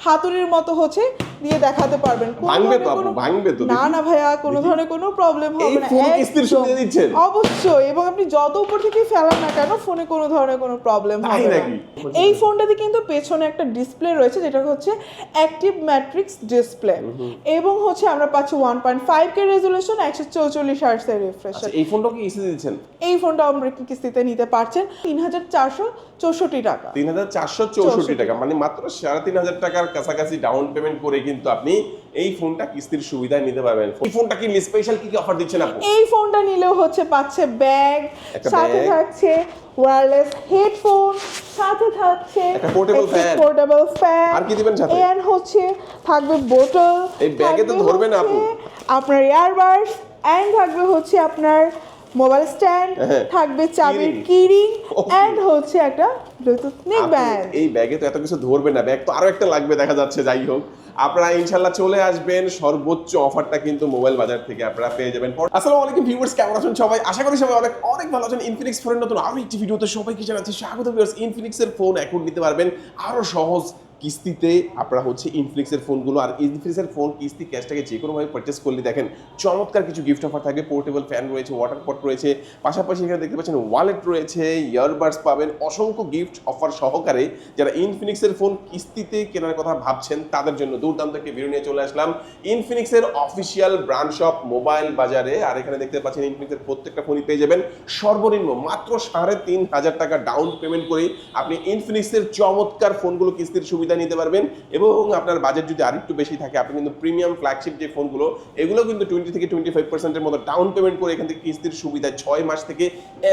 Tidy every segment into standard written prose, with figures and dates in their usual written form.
হাতুড়ির মতো হচ্ছে দিয়ে দেখাতে পারবেন। ভাঙবে তো না না ভাইয়া, কোনো ধরনের কোনো প্রবলেম হবে না। ফোন কিস্তির সুবিধা দিচ্ছেন? অবশ্যই, এবং আপনি যত উপর থেকে ফেলান না কেন ফোনে কোনো ধরনের কোনো প্রবলেম হবে না। নাকি? এই ফোনটাতে কিন্তু পেছনে একটা ডিসপ্লে রয়েছে যেটা হচ্ছে অ্যাক্টিভ ম্যাট্রিক্স ডিসপ্লে, এবং হচ্ছে আমরা পাচ্ছি 1.5K রেজোলিউশন, 144 হার্টজ এর রিফ্রেশ। এই ফোনটা কি কিস্তিতে দিচ্ছেন? এই ফোনটা আমরা কিস্তিতে নিতে পারছেন 3464 টাকা। 3464 টাকা, মানে মাত্র 3500 টাকার কাছাকাছি ডাউন পেমেন্ট করে কিন্তু আপনি এই ফোনটা কিস্তির সুবিধা নিতে পারবেন। এই ফোনটা কি স্পেশাল কি অফার দিচ্ছেন আপনি? এই ফোনটা নিলেও হচ্ছে পাচ্ছে ব্যাগ, সাথে থাকছে ওয়্যারলেস হেডফোন, সাথে থাকছে একটা পোর্টেবল ফ্যান, আর কি দিবেন সাথে? এন্ড হচ্ছে থাকবে বোতল, এই ব্যাগে তো ধরবে না আপু। আপনার ইয়ারবাডস, এন্ড থাকবে হচ্ছে আপনার মোবাইল স্ট্যান্ড, থাকবে চাবির কিরিং, এন্ড হচ্ছে একটা ব্লুটুথ নেক ব্যান্ড। এই ব্যাগে তো এত কিছু ধরবে না, ব্যাগ তো আরো একটা লাগবে দেখা যাচ্ছে। যাই হোক, আপনারা ইনশাআল্লাহ চলে আসবেন, সর্বোচ্চ অফারটা কিন্তু মোবাইল বাজার থেকে আপনারা পেয়ে যাবেন। আসসালামু আলাইকুম ভিউয়ার্স, কেমন আছেন সবাই? আশা করি সবাই অনেক অনেক ভালো আছেন। ইনফিনিক্স ফোনের নতুন আরো একটি ভিডিওতে সবাইকে জানাচ্ছি স্বাগত। ভিউয়ার্স, ইনফিনিক্সের ফোন এখন নিতে পারবেন আরো সহজ কিস্তিতে। আপনারা হচ্ছে ইনফিনিক্সের ফোনগুলো, আর ইনফিনিক্সের ফোন কিস্তি ক্যাশটাকে যে কোনোভাবে পারচেস করলে দেখেন চমৎকার কিছু গিফট অফার থাকবে। পোর্টেবল ফ্যান রয়েছে, ওয়াটার পট রয়েছে, পাশাপাশি এখানে দেখতে পাচ্ছেন ওয়ালেট রয়েছে, ইয়ারবাডস পাবেন, অসংখ্য গিফট অফার সহকারে। যারা ইনফিনিক্সের ফোন কিস্তিতে কেনার কথা ভাবছেন তাদের জন্য দুর্দান্ত একটি ভিডিও নিয়ে চলে আসলাম ইনফিনিক্সের অফিসিয়াল ব্র্যান্ড শপ মোবাইল বাজারে। আর এখানে দেখতে পাচ্ছেন ইনফিনিক্সের প্রত্যেকটা ফোনই পেয়ে যাবেন সর্বনিম্ন মাত্র 3500 টাকা ডাউন পেমেন্ট করে আপনি ইনফিনিক্সের চমৎকার ফোনগুলো কিস্তির সুবিধা নিতে পারবেন। এবং আপনার বাজেট যদি আরেকটু বেশি থাকে, আপনি কিন্তু প্রিমিয়াম ফ্ল্যাগশিপ যে ফোনগুলো এগুলো কিন্তু 20 থেকে 25% মতো ডাউন পেমেন্ট করে এখান থেকে কিস্তির সুবিধা 6 মাস থেকে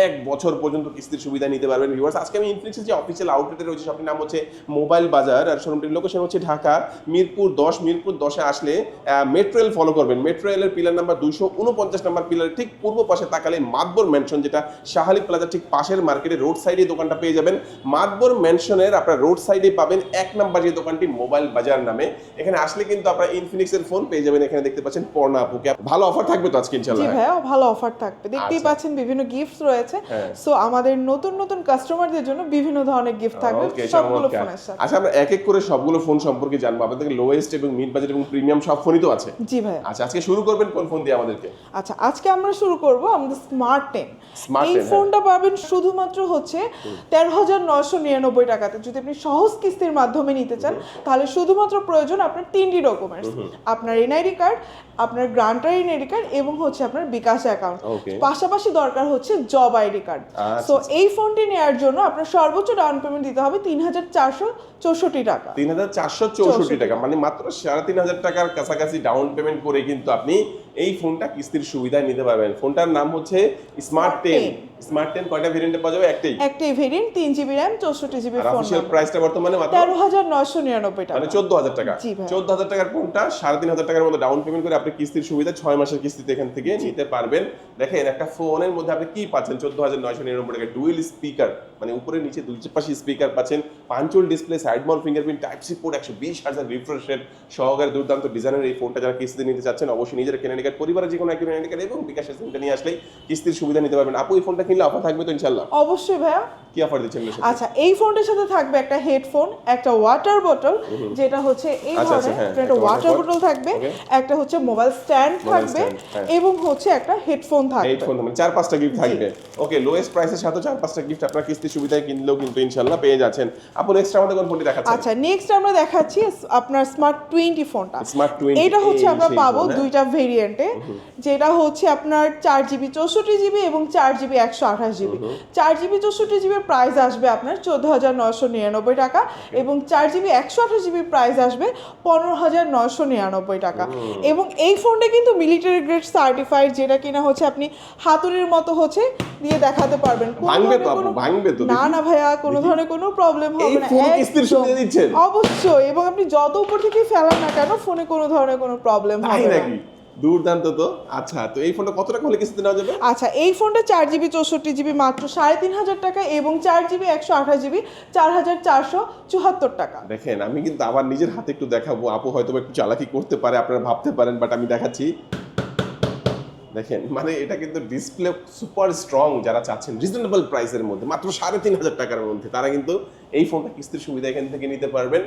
1 বছর পর্যন্ত কিস্তির সুবিধা নিতে পারবেন। ভিউয়ার্স, আজকে আমি ইনফিনিক্সের যে অফিসিয়াল আউটলেটে রয়েছে শপটির নাম হচ্ছে মোবাইল বাজার, আর শোরুমটির লোকেশন হচ্ছে ঢাকা মিরপুর 10। মিরপুর 10-এ আসলে মেট্রো রেল ফলো করবেন। মেট্রো রেলের পিলার নাম্বার 249 নাম্বার পিলারের ঠিক পূর্ব পাশে তাকালে মাতবর ম্যানশন, যেটা শাহালি প্লাজার ঠিক পাশের মার্কেটে রোড সাইডে দোকানটা পেয়ে যাবেন। মাতবর ম্যানশনের আপনার রোড সাইডে পাবেন 1 নাম্বার যে দোকানটি মোবাইল বাজার নামে। এখানে আসলে কিন্তু আপনারা ইনফিনিক্সের ফোন পেয়ে যাবেন। এখানে দেখতে পাচ্ছেন পর্ণা আপুকে। ভালো অফার থাকবে তো আজকে ইনশাআল্লাহ? জি ভাইয়া, ভালো অফার থাকবে, দেখতেই পাচ্ছেন বিভিন্ন গিফটস রয়েছে। সো আমাদের নতুন নতুন কাস্টমারদের জন্য বিভিন্ন ধরনের গিফট থাকবে সবগুলো ফোনের সাথে। আচ্ছা, আমরা এক এক করে সবগুলো ফোন সম্পর্কে জানবো। আপনাদের লোয়েস্ট এবং মিড বাজেট এবং প্রিমিয়াম সব ফোনই তো আছে? জি ভাইয়া। আচ্ছা, আজকে শুরু করবেন কোন ফোন দিয়ে আমাদেরকে? আচ্ছা, আজকে আমরা শুরু করব আমাদের স্মার্ট 10। এই ফোনটা পাবেন শুধুমাত্র হচ্ছে 13,999 টাকাতে। যদি আপনি সহজ কিস্তির মাধ্যমে নিতে চান তাহলে শুধুমাত্র প্রয়োজন আপনার 3টি ডকুমেন্টস, আপনার এনআইডি কার্ড, আপনার গ্রান্টার এনআইডি কার্ড, এবং হচ্ছে আপনার বিকাশ অ্যাকাউন্ট। পাশাপাশি দরকার হচ্ছে জব আইডি কার্ড। সো এই ফোনটি নেওয়ার জন্য আপনার সর্বোচ্চ ডাউন পেমেন্ট দিতে হবে 3464 টাকা। 3464 টাকা, মানে মাত্র 3500 টাকার কাছাকাছি ডাউন পেমেন্ট করে কিন্তু আপনি এই ফোনটা কিস্তির সুবিধা নিতে পারবেন। ফোনটার নাম হচ্ছে স্মার্ট 10। স্মার্ট 10 কয়টা ভেরিয়েন্টে পাওয়া যাবে? একটাই variant, 3GB RAM 64GB phone. Official প্রাইসটা বর্তমানে মাত্র 13,999 টাকা, মানে 14000 টাকা। 14000 টাকার ফোনটা 3500 টাকার মতো ডাউন পেমেন্ট করে আপনি কিস্তির সুবিধা 6 মাসের কিস্তিতে এখান থেকে নিতে পারবেন। দেখেন, একটা ফোনের মধ্যে আপনি কি পাচ্ছেন 14999 টাকা? ডুয়েল স্পিকার, মানে উপরে নিচে দুই পাশে স্পিকার পাচ্ছেন, পাঞ্চুয়াল display, side mount fingerprint, type C port, 120 হার্টজের রিফ্রেশ রেট সহকারে দুর্দান্ত ডিজাইনের এই ফোনটা যারা কিস্তিতে নিতে চাচ্ছেন অবশ্যই নিজের কেনার কার্ড, পরিবারের যে কোনো একটা কেনার কার্ড এবং বিকাশ সিমটা নিয়ে আসলেই কিস্তির সুবিধা নিতে পারবেন। আপু, এই ফোনটা কিনলে অফার থাকবে তো ইনশাআল্লাহ? অবশ্যই ভাইয়া। কি অফার দিচ্ছেন? আচ্ছা, এই ফোনটার সাথে থাকবে একটা হেডফোন, একটা ওয়াটার বোতল, যেটা হচ্ছে এই ধরনের একটা ওয়াটার বোতল থাকবে, একটা হচ্ছে মোবাইল স্ট্যান্ড থাকবে, এবং হচ্ছে একটা হেডফোন থাকবে। হেডফোন মানে 4-5টা গিফট থাকবে। ওকে, লোয়েস্ট প্রাইসের সাথে 4-5টা গিফট আপনারা কিস্তি সুবিধায় কিনলেও কিন্তু ইনশাআল্লাহ পেয়ে যাচ্ছেন। আপু, নেক্সট আমাদের কোন ফোনটি দেখাচ্ছেন? আচ্ছা, নেক্সট আমরা দেখাচ্ছি আপনার স্মার্ট 20 ফোনটা। স্মার্ট 20 এটা হচ্ছে আমরা পাবো দুইটা ভেরিয়েন্টে, যেটা হচ্ছে আপনার 4GB 64GB এবং 4GB 128GB। 4GB 64GB এর প্রাইস আসবে আপনার 14,999 টাকা, এবং 4GB 128GB প্রাইস আসবে 15,999 টাকা। এবং এই ফোনটা কিন্তু মিলিটারি গ্রেড সার্টিফাইড, যেটা কিনা হচ্ছে আপনি হাতুড়ির মতো হচ্ছে দিয়ে দেখাতে পারবেন। ভাঙবে তো? না না ভাইয়া, কোনো ধরনের কোনো প্রবলেম হবে না। ফোন কিস্তির সুবিধা দিচ্ছেন? অবশ্যই, এবং আপনি যত উপর থেকে ফেলান না কেন ফোনে কোনো ধরনের কোনো প্রবলেম হবে না। দুর্দান্ত তো। আচ্ছা, তো এই ফোনটা কত টাকা হলে কিস্তিতে নেওয়া যাবে? আচ্ছা, এই ফোনটা 4GB 64GB মাত্র 3500 টাকা, এবং 4GB 128GB 4474 টাকা। দেখেন, আমি কিন্তু আবার নিজের হাতে একটু দেখাবো। আপু হয়তো একটু চালাকি করতে পারে, আপনারা ভাবতে পারেন, বাট আমি দেখাচ্ছি। দেখেন, মানে এটা কিন্তু ডিসপ্লে সুপার স্ট্রং। যারা চাচ্ছেন রিজনেবল প্রাইসের মধ্যে মাত্র 3500 টাকার মধ্যে, তারা কিন্তু এই ফোনটা কিস্তির সুবিধা এখান থেকে নিতে পারবেন।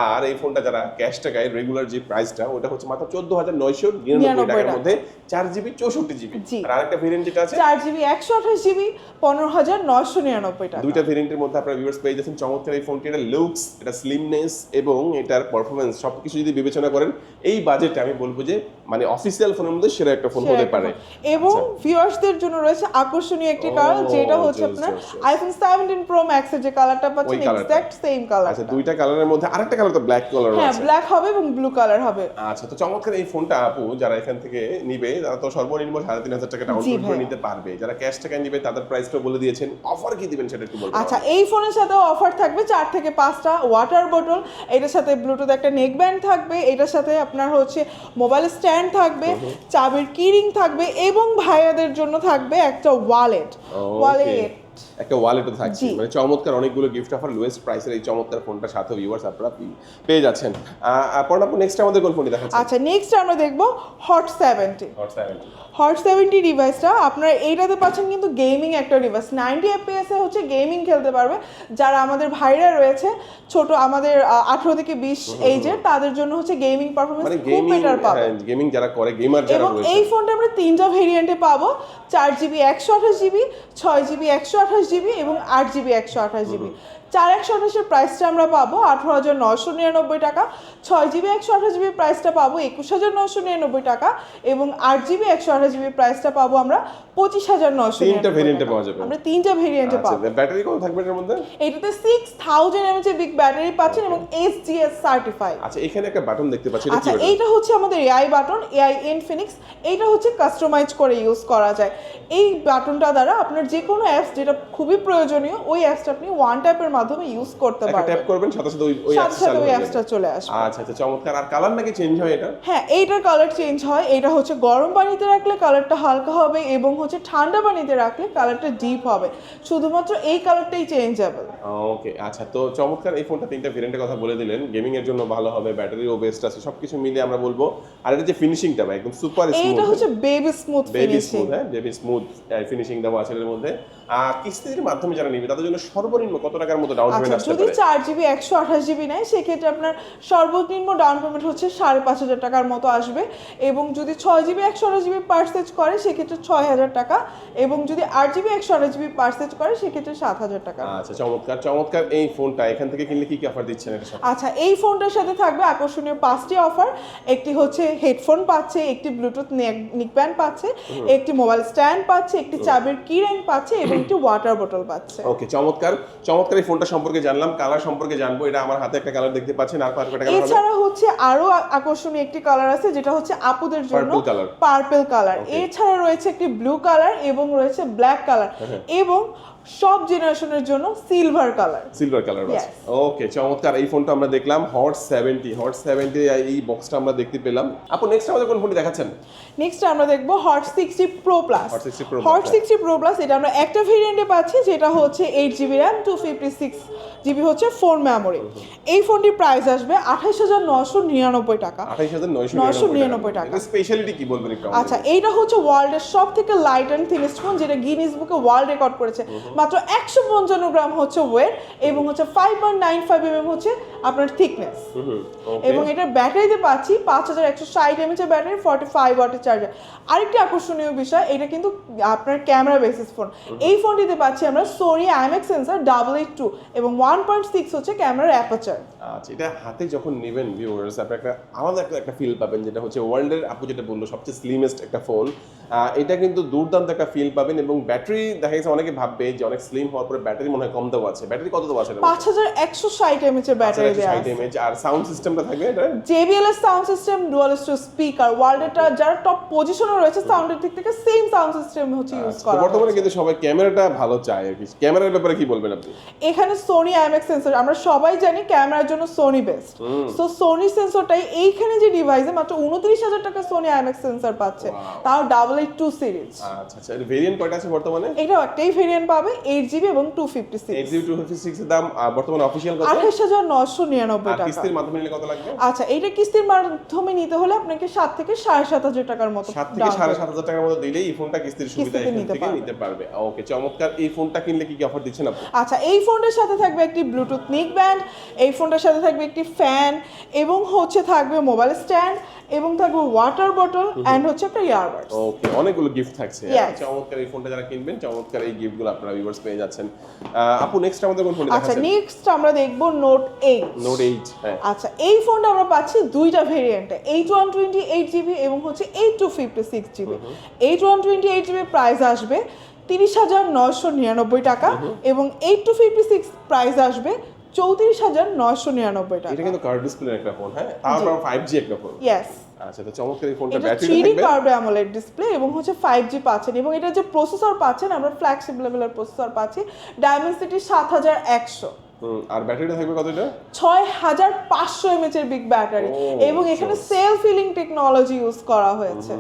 আর এই ফোনটা যারা ক্যাশ টাকায় রেগুলার যে প্রাইসটা ওটা হচ্ছে মাত্র 14,999 টাকার মধ্যে 4GB 64GB। আর আরেকটা ভেরিয়েন্ট যেটা আছে 4GB 128GB 15,999 টাকা। দুইটা ভেরিয়েন্টের মধ্যে আপনারা ভিউয়ার্স পেয়ে যাচ্ছেন চমৎকার এই ফোনটি। এটা লুকস, এটা স্লিমনেস এবং এটার পারফরম্যান্স সবকিছু যদি বিবেচনা করেন এই বাজেটে আমি বলবো যে মানে অফিসিয়াল ফোনের মধ্যে সেরা একটা ফোন হতে পারে। এবং ভিউয়ার্সদের জন্য রয়েছে আকর্ষণীয় একটি কালার যেটা হচ্ছে আপনার আইফোন 17 প্রো ম্যাক্স এর যে কালারটা পাচ্ছেন এক্সাক্ট সেম কালার। আচ্ছা, দুইটা কালারের মধ্যে আরেকটা কালার তো ব্ল্যাক কালার আছে। হ্যাঁ, ব্ল্যাক হবে এবং ব্লু কালার হবে। আচ্ছা, তো চমৎকার এই ফোনটা আপু যারা এখান থেকে নিবে তারা তো সর্বনিম্ন 3,500 টাকা ডাউন পেমেন্ট করে নিতে পারবে। যারা ক্যাশ টাকা নিবে তাদের প্রাইসটা বলে দিয়েছেন, অফার কি দিবেন সেটা একটু বলবেন? আচ্ছা, এই ফোনের সাথে অফার থাকবে 4 থেকে 5টা ওয়াটার বোতল, এটার সাথে ব্লুটুথ একটা নেক ব্যান্ড থাকবে, এটার সাথে আপনার হচ্ছে মোবাইল স্ট্যান্ড থাকবে, চাবির কিরিং থাকবে এবং ভাইয়াদের জন্য থাকবে একটা ওয়ালেট। একটা ওয়ালেটও থাকছে। মানে চমৎকার অনেকগুলো গিফট অফার লোয়েস্ট প্রাইসের এই চমৎকার ফোনটা সাথে ভিউয়ার্স আপনারা পেয়ে যাচ্ছেন। পরে আপু নেক্সট আমাদের কোন ফোনটি দেখাচ্ছেন? আচ্ছা, নেক্সট আমরা দেখব হট 70। হট 70 ডিভাইসটা আপনারা এইটাতে পাচ্ছেন কিন্তু গেমিং একটা ডিভাইস, 90 FPS এ হচ্ছে গেমিং খেলতে পারবে। যারা আমাদের ভাইরা রয়েছে ছোট আমাদের 18 থেকে 20 এইজের তাদের জন্য হচ্ছে গেমিং পারফরম্যান্স খুব বেটার পাবে। গেমিং যারা করে, গেমার যারা এবং রয়েছে। এই ফোনটা আমরা 3টা ভেরিয়েন্টে পাবো, 4GB 128GB, 6GB 128GB এবং 8GB 128GB। 4/128 এর প্রাইসটা আমরা পাবো 18,999 টাকা, 6GB 128GB প্রাইসটা পাবো 21,999 টাকা এবং 8GB 128GB প্রাইসটা পাবো আমরা 25,999 টাকা। তিনটা ভেরিয়েন্টে পাওয়া যাবে। আমরা 3টা ভেরিয়েন্টে পাবো। ব্যাটারি কত থাকবে এর মধ্যে? এটাতে 6000 mAh এর বিগ ব্যাটারি পাচ্ছেন এবং SGS সার্টিফাইড। আচ্ছা, এখানে একটা বাটন দেখতে পাচ্ছি, আচ্ছা, এইটা হচ্ছে আমাদের AI বাটন, AI ইনফিনিক্স। এইটা হচ্ছে কাস্টমাইজ করে ইউজ করা যায়। এই বাটনটা দ্বারা আপনার যে কোনো অ্যাপস যেটা খুবই প্রয়োজনীয় ওই অ্যাপসটা আপনি ওয়ান ট্যাপের মাধ্যমে ইউজ করতে পারবেন। ট্যাপ করবেন সাথে সাথে ওই অ্যাপসটা চলে আসবে। আচ্ছা, চমৎকার। আর কালার নাকি চেঞ্জ হয় এটা? হ্যাঁ, এইটার কালার চেঞ্জ হয়। এটা হচ্ছে গরম পানিতে রাখলে কালারটা হালকা হবে এবং হচ্ছে ঠান্ডা পানিতে রাখলে কালারটা ডিপ হবে। শুধুমাত্র এই কালারটাই চেঞ্জেবল। ওকে, আচ্ছা, তো চমৎকার এই ফোনটা তিনটা ভেরিয়েন্টের কথা বলে দিলেন। গেমিং এর জন্য ভালো হবে, ব্যাটারিও বেস্ট আছে, সবকিছু মিলিয়ে আমরা বলবো। আর এটা যে ফিনিশিংটা ভাই একদম সুপার স্মুথ। এইটা হচ্ছে বেবি স্মুথ ফিনিশিং। হ্যাঁ, বেবি স্মুথ ফিনিশিং দেওয়া আছে এর মধ্যে। কিস্তির মাধ্যমে যারা নিবে তাদের জন্য সর্বনিম্ন কত টাকার মতো ডাউন পেমেন্ট আসতে পারে? যদি 4GB 128GB নেয় সেক্ষেত্রে আপনার সর্বনিম্ন ডাউন পেমেন্ট হচ্ছে 5,500 টাকার মতো আসবে এবং যদি 6GB 128GB পারচেজ করে সেক্ষেত্রে 6,000 টাকা এবং যদি 8GB 128GB পারচেজ করে সেক্ষেত্রে 7,000 টাকা। আচ্ছা, চমৎকার এই ফোনটা এখান থেকে কিনলে কি কি অফার দিচ্ছেন এর সাথে? আচ্ছা, এই ফোনটার সাথে থাকবে আকর্ষণীয় 5টি অফার। একটি হচ্ছে হেডফোন পাচ্ছে, একটি ব্লুটুথ নেক ব্যান্ড পাচ্ছে, একটি মোবাইল স্ট্যান্ড পাচ্ছে, একটি চাবির কি রিং পাচ্ছে এবং একটি ওয়াটার বোতল পাচ্ছে। ওকে, চমৎকার এই ফোনটা সম্পর্কে জানলাম। কালার সম্পর্কে জানবো। এটা আমার হাতে একটা কালার দেখতে পাচ্ছেন। আর কয়টা কালার হবে? এছাড়া হচ্ছে আরো আকর্ষণীয় একটি কালার আছে যেটা হচ্ছে আপুদের জন্য পার্পল কালার। এছাড়া রয়েছে একটি ব্লু কালার এবং রয়েছে ব্ল্যাক কালার এবং সব জেনারেশনের জন্য সিলভার কালার আছে। ওকে, চমৎকার এই ফোনটা আমরা দেখলাম হট 70 এই বক্সটা আমরা দেখতে পেলাম। আপু নেক্সট আমাদের কোন ফোনটি দেখাচ্ছেন? নেক্সট আমরা দেখব hot 60 pro plus. Hot 60 pro plus এটা আমরা একটা ভেরিয়েন্টে পাচ্ছি যেটা হচ্ছে 8GB RAM 256GB হচ্ছে ফোন মেমোরি। এই ফোনটির প্রাইস আসবে 28,999 টাকা। 28,999 টাকা। স্পেশালিটি কি বলবেন একটু? আচ্ছা, এইটা হচ্ছে ওয়ার্ল্ডের সবথেকে লাইট এন্ড থিনেস্ট ফোন যেটা গিনেস বুকে ওয়ার্ল্ড রেকর্ড করেছে। মাত্র 155 গ্রাম হচ্ছে ওয়েট এবং হচ্ছে 5.95 mm হচ্ছে আপনার থিকনেস এবং এটার ব্যাটারিতে পাচ্ছি 5160 mAh এর ব্যাটারি, 45 ওয়াটের চার্জার। আরেকটি আকর্ষণীয় বিষয়, এটা কিন্তু আপনার ক্যামেরা বেসিস ফোন। এই ফোনটিতে পাচ্ছি আমরা সোনি IMX সেন্সর 882 এবং 1.6 হচ্ছে ক্যামেরার অ্যাপারচার। আচ্ছা, এটা হাতে যখন নেবেন ভিউয়ার্স আপনি একটা আলাদা একটা ফিল পাবেন যেটা হচ্ছে ওয়ার্ল্ডের আপু যেটা বললো সবচেয়ে স্লিমেস্ট একটা ফোন। এটা কিন্তু দুর্দান্ত একটা ফিল পাবেন এবং ব্যাটারি দেখা গেছে অনেকে ভাববে যে অনেক স্লিম হওয়ার পরে ব্যাটারি মনে হয় কম দেওয়া আছে। ব্যাটারি কত দেওয়া আছে? 5160 mAh এর ব্যাটারি দেওয়া আছে। আর সাউন্ড সিস্টেমটা থাকবে এটা JBL এর sound system dual stereo speaker, ওয়ার্ল্ডের যারা টপ পজিশনে রয়েছে সাউন্ডের দিক থেকে সেম সাউন্ড সিস্টেম হচ্ছে ইউজ করা। বর্তমানে কিন্তু সবাই ক্যামেরাটা ভালো চায় আর কি। ক্যামেরার ব্যাপারে কি বলবেন আপনি? এখানে সোনি IMX সেন্সর আমরা সবাই জানি ক্যামেরার জন্য জন্য সোনি বেস্ট। সো সোনি সেন্সরটাই এইখানে যে ডিভাইসে মাত্র 29,000 টাকা সোনি আইএমএক্স সেন্সর পাচ্ছে, তাও 882 সিরিজ। আচ্ছা, এর ভেরিয়েন্ট কয়টা আছে বর্তমানে? এটাও একটাই ভেরিয়েন্ট পাবে, 8GB এবং 256। 8GB 256 এর দাম বর্তমানে অফিশিয়াল কত? 28,999 টাকা। কিস্তির মাধ্যমে নিলে কত লাগবে? আচ্ছা, এটা কিস্তির মাধ্যমে নিতে হলে আপনাকে 7 থেকে 7,500 টাকার মতো 7 থেকে 7,500 টাকার মতো দিলেই এই ফোনটা কিস্তির সুবিধা এখান থেকে নিতে পারবে। ওকে, চমৎকার। এই ফোনটা কিনলে কি কি অফার দিচ্ছেন আপনি? আচ্ছা, এই ফোনটার সাথে থাকবে একটি ব্লুটুথ নেক ব্যান্ড, এই ফোনটার সাথে থাকবে একটি ফ্যান, এবং হচ্ছে থাকবে মোবাইল স্ট্যান্ড, এবং থাকবে ওয়াটার বটল এন্ড হচ্ছে একটা ইয়ারবাডস। ওকে, অনেকগুলো গিফট থাকছে। Yes. চমৎকার। এই ফোনটা যারা কিনবেন, চমৎকার এই গিফটগুলো আপনারা ভিউয়ার্স পেয়ে যাচ্ছেন। আপু নেক্সট আমাদের কোন ফোন আচ্ছা, দেখাচ্ছেন? নেক্সট আমরা দেখব নোট 8। নোট 8, হ্যাঁ। আচ্ছা, এই ফোনটা আমরা পাচ্ছি দুইটা ভেরিয়েন্টে, 8128GB এবং হচ্ছে 8256GB। 8128GB প্রাইস আসবে 30,999 টাকা এবং 8256 প্রাইস আসবে 34,999 টাকা। এটা কিন্তু কার্ভ ডিসপ্লে একটা ফোন, হ্যাঁ, তারপর 5G একটা ফোন। ইয়েস। আচ্ছা, তো চমৎকার। এই ফোনটা এটা ব্যাটারি 3D থাকবে, কার্ভ অ্যামোলেড ডিসপ্লে এবং হচ্ছে 5G পাচ্ছেন, এবং এটা যে প্রসেসর পাচ্ছেন আমরা ফ্ল্যাগশিপ লেভেলের প্রসেসর পাচ্ছি, ডায়মেনসিটি 7100। আর ব্যাটারিটা থাকবে কত? এটা 6500 mAh এর বিগ ব্যাটারি, এবং এখানে সেলফ হিলিং টেকনোলজি ইউজ করা হয়েছে।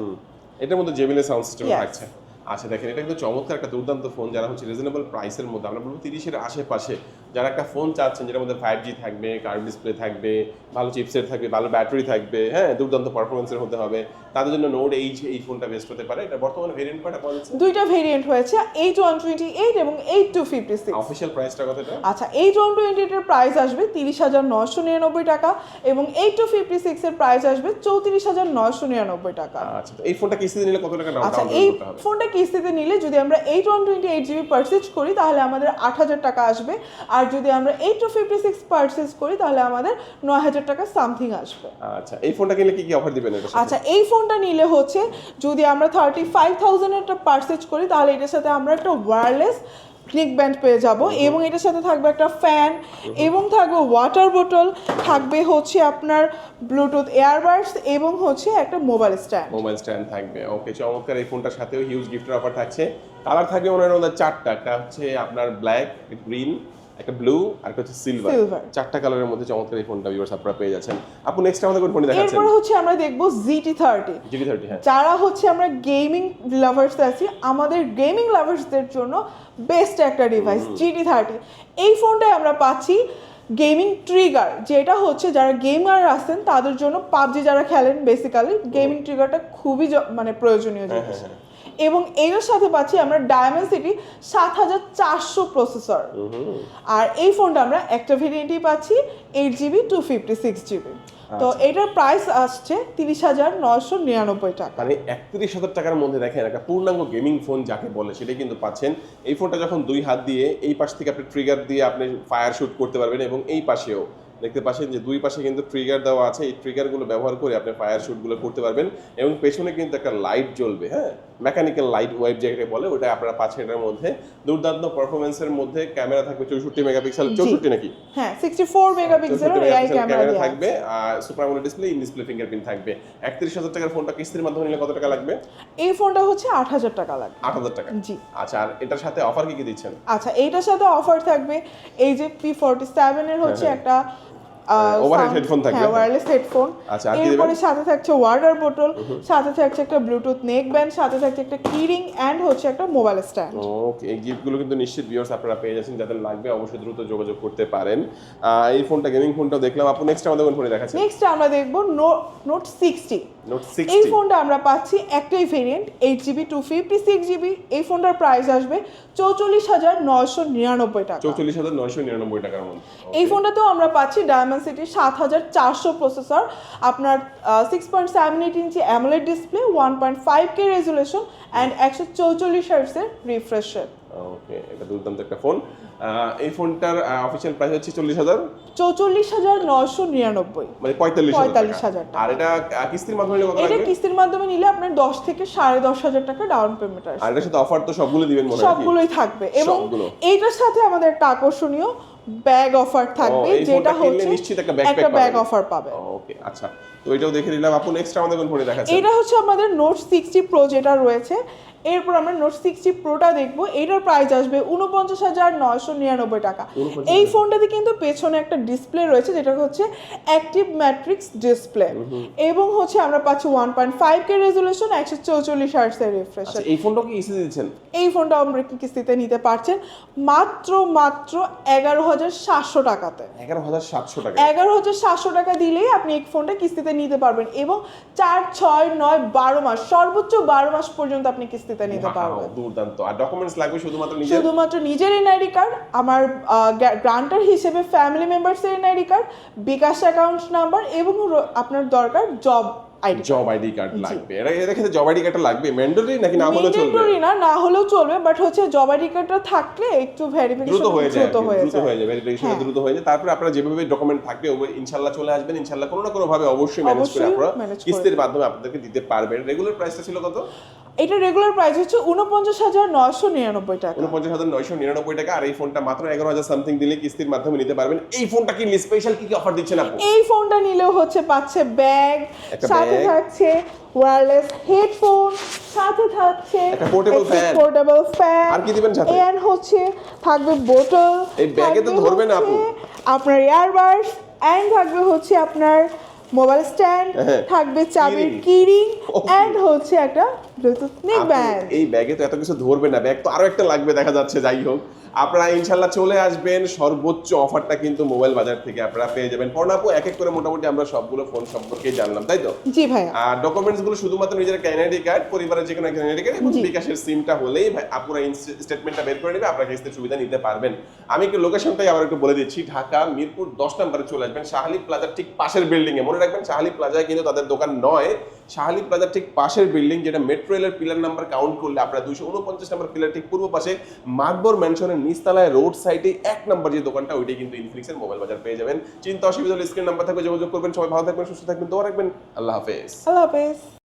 এটার মধ্যে জেবিএল সাউন্ড সিস্টেম Yes. থাকছে। আচ্ছা, দেখেন, এটা কিন্তু চমৎকার একটা দুর্দান্ত ফোন। যারা হচ্ছে রিজনেবল প্রাইসের মধ্যে, আমরা বলবো 30-এর আশেপাশে যারা একটা ফোন চাচ্ছেন যেটার মধ্যে 5G থাকবে, কার্ভ ডিসপ্লে থাকবে, ভালো চিপসেট থাকবে, ভালো ব্যাটারি থাকবে, হ্যাঁ, দুর্দান্ত পারফরমেন্সের হতে হবে, তাদের জন্য নোট 8 এই ফোনটা বেস্ট হতে পারে। এটা বর্তমানে ভেরিয়েন্ট কয়টা পাওয়া যাচ্ছে? দুইটা ভেরিয়েন্ট হয়েছে, 8128 এবং 8256। অফিশিয়াল প্রাইসটা কত এটা? আচ্ছা, 8128 এর প্রাইস আসবে 30,999 টাকা এবং 8256 এর প্রাইস আসবে 34,999 টাকা। আচ্ছা, তো এই ফোনটা কিস্তিতে নিলে কত টাকা ডাউন আচ্ছা, পেমেন্ট এই করতে হবে? ফোনটা কিস্তিতে নিলে যদি আমরা 8128GB পারচেজ করি তাহলে আমাদের 8,000 টাকা আসবে, আর যদি আমরা 8256 পারচেজ করি তাহলে আমাদের 9,000 টাকা সামথিং আসবে। আচ্ছা, এই ফোনটা কিনলে কি কি অফার দিবেন এটা? আচ্ছা, এই ফোনটা নিলে হচ্ছে যদি আমরা 35,000 এরটা পারচেজ করি তাহলে এটার সাথে আমরা একটা ওয়্যারলেস নেক ব্যান্ড পেয়ে যাব, এবং এটার সাথে থাকবে একটা ফ্যান, এবং থাকবে ওয়াটার বোতল, থাকবে হচ্ছে আপনার ব্লুটুথ এয়ারবাডস, এবং হচ্ছে একটা মোবাইল স্ট্যান্ড থাকবে। ওকে, চমৎকার। এই ফোনটার সাথেও হিউজ গিফটের অফার থাকছে। কালার থাকবে ওনার মধ্যে 4টা। একটা হচ্ছে আপনার ব্ল্যাক, গ্রিন, একটা ব্লু, আর একটা হচ্ছে সিলভার। 4টা কালারের মধ্যে চমৎকার এই ফোনটা ভিউয়ার্স আপনারা পেয়ে যাচ্ছেন। আপু নেক্সট আমাদের কোন ফোন দেখাচ্ছেন? এরপর হচ্ছে আমরা দেখব GT30। হ্যাঁ। যারা হচ্ছে আমরা গেমিং লাভার্স আছি, আমাদের গেমিং লাভার্সদের জন্য বেস্ট একটা ডিভাইস GT30। এই ফোনটায় আমরা পাচ্ছি গেমিং ট্রিগার, যেটা হচ্ছে যারা গেমার আছেন তাদের জন্য, পাবজি যারা খেলেন বেসিক্যালি, গেমিং ট্রিগারটা খুবই মানে প্রয়োজনীয় জিনিস। এবং এর সাথে পাচ্ছি আমরা ডায়মেনসিটি 7400 প্রসেসর। আর এই ফোনটা আমরা একটা ভেরিয়েন্টই পাচ্ছি 8GB 256GB। তো এটার প্রাইস আসছে 30,999 টাকা। মানে 31,000 টাকার মধ্যে দেখেন একটা পূর্ণাঙ্গ গেমিং ফোন যাকে বলে সেটাই কিন্তু পাচ্ছেন। এই ফোনটা যখন দুই হাত দিয়ে এই পাশ থেকে আপনি ট্রিগার দিয়ে আপনি ফায়ার শুট করতে পারবেন, এবং এই পাশেও দেখতে পাচ্ছেন যে দুই পাশে কিন্তু ট্রিগার দেওয়া আছে। এই ট্রিগারগুলো ব্যবহার করে আপনি ফায়ার শুটগুলো করতে পারবেন, এবং পেছনে কিন্তু একটা লাইট জ্বলবে, হ্যাঁ, মেকানিক্যাল লাইট ওয়াইপ যেটাকে বলে, ওটা আপনারা পাচ্ছেন। এটার মধ্যে দুর্দান্ত পারফরমেন্সের মধ্যে ক্যামেরা থাকবে 64 মেগাপিক্সেল, 64 নাকি? হ্যাঁ, 64 মেগাপিক্সেল এআই ক্যামেরা থাকবে, আর super AMOLED display, in display fingerprint থাকবে। 31,000 টাকার ফোনটা কিস্তির মাধ্যমে নিলে কত টাকা লাগবে? এই ফোনটা হচ্ছে 8,000 টাকা লাগবে। 8,000 টাকা। জি। আচ্ছা, আর এটার সাথে অফার কি কি দিচ্ছেন? আচ্ছা, এইটার সাথে অফার থাকবে এই যে P47 এর হচ্ছে একটা ওভারহেড হেডফোন থাকবে, ওয়্যারলেস হেডফোন। আচ্ছা, এরপরে সাথে থাকছে ওয়াটার বোতল, সাথে থাকছে একটা ব্লুটুথ নেক ব্যান্ড, সাথে থাকছে একটা কিরিং এন্ড হচ্ছে একটা মোবাইল স্ট্যান্ড। ওকে, এই গিফটগুলো কিন্তু নিশ্চিত ভিউয়ার্স আপনারা পেয়ে যাচ্ছেন। যাদের লাগবে অবশ্যই দ্রুত যোগাযোগ করতে পারেন। এই ফোনটা গেমিং ফোনটাও দেখলাম। আপু নেক্সট আমাদের কোন ফোনে দেখাচ্ছেন? নেক্সট আমরা দেখব নোট 60। নোট 60। এই ফোনটা আমরা পাচ্ছি একটাই ভেরিয়েন্ট 8GB 256GB। এই ফোনটার প্রাইস আসবে 44,999 টাকা। 44,999 টাকার মধ্যে। এই ফোনটাতেও আমরা পাচ্ছি ডায়মেনসিটি 7400 প্রসেসর, আপনার 6.78 inch AMOLED display, 1.5K resolution and 144 হার্টজের রিফ্রেশ রেট। ওকে, এটা দুর্দান্ত একটা ফোন। এই ফোনটার অফিশিয়াল প্রাইস হচ্ছে 40,000, 44,999, মানে 45,000 টাকা। আর এটা কিস্তির মাধ্যমে নিলে কত এটা লাগবে? কিস্তির মাধ্যমে নিলে আপনার 10 থেকে 10,500 টাকা ডাউন পেমেন্ট আসবে। আর এটার সাথে অফার তো সবগুলো দিবেন মনে হয়? সবগুলোই থাকবে, এবং সবগুলো। এইটার সাথে আমাদের একটা আকর্ষণীয় ব্যাগ অফার থাকবে, যেটা হচ্ছে নিশ্চিত একটা ব্যাগ অফার পাবে। ওকে, আচ্ছা, তো এটাও দেখে নিলাম। আপু নেক্সট আমাদের কোন ফোনে দেখাচ্ছেন? এটা হচ্ছে আমাদের নোট 60 প্রো যেটা রয়েছে। এরপর আমরা নোট 60 প্রোটা দেখবো, এটার প্রাইস আসবে 49,999 টাকা। এই ফোনটাতে কিন্তু পেছনে একটা ডিসপ্লে রয়েছে যেটা হচ্ছে অ্যাক্টিভ ম্যাট্রিক্স ডিসপ্লে, এবং হচ্ছে আমরা পাচ্ছি 1.5K রেজোলিউশন, 144 হার্টজের রিফ্রেশ। এই ফোনটা কি কিস্তিতে দিচ্ছেন? এই ফোনটা আমরা কিস্তিতে নিতে পারছেন মাত্র 11,700 টাকাতে। 11,700 টাকা? 11,700 টাকা দিলেই আপনি এই ফোনটা কিস্তিতে নিতে পারবেন, এবং 4, 6, 9, 12 মাস, সর্বোচ্চ 12 মাস পর্যন্ত আপনি কিস্তিতে নিতে পারবেন। দুর্দান্ত। আর ডকুমেন্টস লাগবে শুধুমাত্র নিজের এনআইডি কার্ড, আমার গ্রান্টার হিসেবে ফ্যামিলি মেম্বার্সের এনআইডি কার্ড, বিকাশ অ্যাকাউন্ট নাম্বার, এবং আপনার দরকার জব আইডি কার্ড লাগবে। এর ক্ষেত্রে জব আইডি কার্ডটা লাগবে ম্যান্ডেটরি নাকি না হলেও চলবে? ম্যান্ডেটরি না হলেও চলবে, বাট হচ্ছে জব আইডি কার্ডটা থাকলে একটু ভেরিফিকেশন দ্রুত হয়ে যায়, ভেরিফিকেশন দ্রুত হয়ে যায়। তারপরে আপনারা যেভাবে ডকুমেন্ট থাকবে ইনশাআল্লাহ চলে আসবেন, ইনশাআল্লাহ কোনো না কোনো ভাবে অবশ্যই ম্যানেজ করে আপনারা কিস্তির মাধ্যমে আপনাদেরকে দিতে পারবেন। রেগুলার প্রাইসটা ছিল কত? এটা রেগুলার প্রাইস হচ্ছে 49,999 টাকা। 49,999 টাকা। আর এই ফোনটা মাত্র 11,000 সামথিং দিলে কিস্তির মাধ্যমে নিতে পারবেন। এই ফোনটা কি স্পেশাল কি অফার দিচ্ছেন আপনি? এই ফোনটা নিলেও হচ্ছে পাচ্ছে ব্যাগ, সাথে থাকছে ওয়্যারলেস হেডফোন, সাথে থাকছে একটা পোর্টেবল ফ্যান। আর কি দিবেন সাথে? এন্ড হচ্ছে থাকবে বোতল, এই ব্যাগে তো ধরবে না আপু। আপনার ইয়ারবাডস, এন্ড থাকবে হচ্ছে আপনার মোবাইল স্ট্যান্ড, থাকবে চাবির কিরিং, এন্ড হচ্ছে একটা ব্লুটুথ নেক ব্যান্ড। এই ব্যাগে তো এত কিছু ধরবে না, ব্যাগ তো আরো একটা লাগবে দেখা যাচ্ছে। যাই হোক, আপনারা ইনশাআল্লাহ চলে আসবেন, সর্বোচ্চ অফারটা কিন্তু মোবাইল বাজার থেকে আপনারা পেয়ে যাবেন। পর্ণাপু এক এক করে মোটামুটি আমরা সবগুলো ফোন সম্পর্কে জানলাম, তাই তো? জি ভাইয়া। আর ডকুমেন্টস গুলো শুধুমাত্র নিজের এনআইডি কার্ড, পরিবারের যে কোনো এনআইডি কার্ড এবং বিকাশের সিমটা হলেই ভাই আপুরা স্টেটমেন্টটা বের করে নেবে, আপনারা কিস্তির সুবিধা নিতে পারবেন। আমি একটু লোকেশনটাই আবার একটু বলে দিচ্ছি। ঢাকা মিরপুর 10 নম্বরে চলে আসবেন, শাহালি প্লাজার ঠিক পাশের বিল্ডিং এ। মনে রাখবেন শাহালি প্লাজায় কিন্তু তাদের দোকান নয়, শাহালি প্লাজার ঠিক পাশের বিল্ডিং, যেটা মেট্রো রেলের পিলার নাম্বার কাউন্ট করলে আপনারা 249 নম্বর পিলার ঠিক পূর্ব পাশে মাকবর ম্যানশনের নিচতলায় রোড সাইডে 1 নম্বর যে দোকানটা, ওইটাই কিন্তু ইনফিনিক্সের মোবাইল বাজার পেয়ে যাবেন। চিন্তা অসুবিধা হলে স্ক্রিন নাম্বার থাকবে, যোগাযোগ করবেন। সবাই ভালো থাকবেন, সুস্থ থাকবেন, দোয়া রাখবেন। আল্লাহ হাফেজ। আল্লাহ হাফেজ।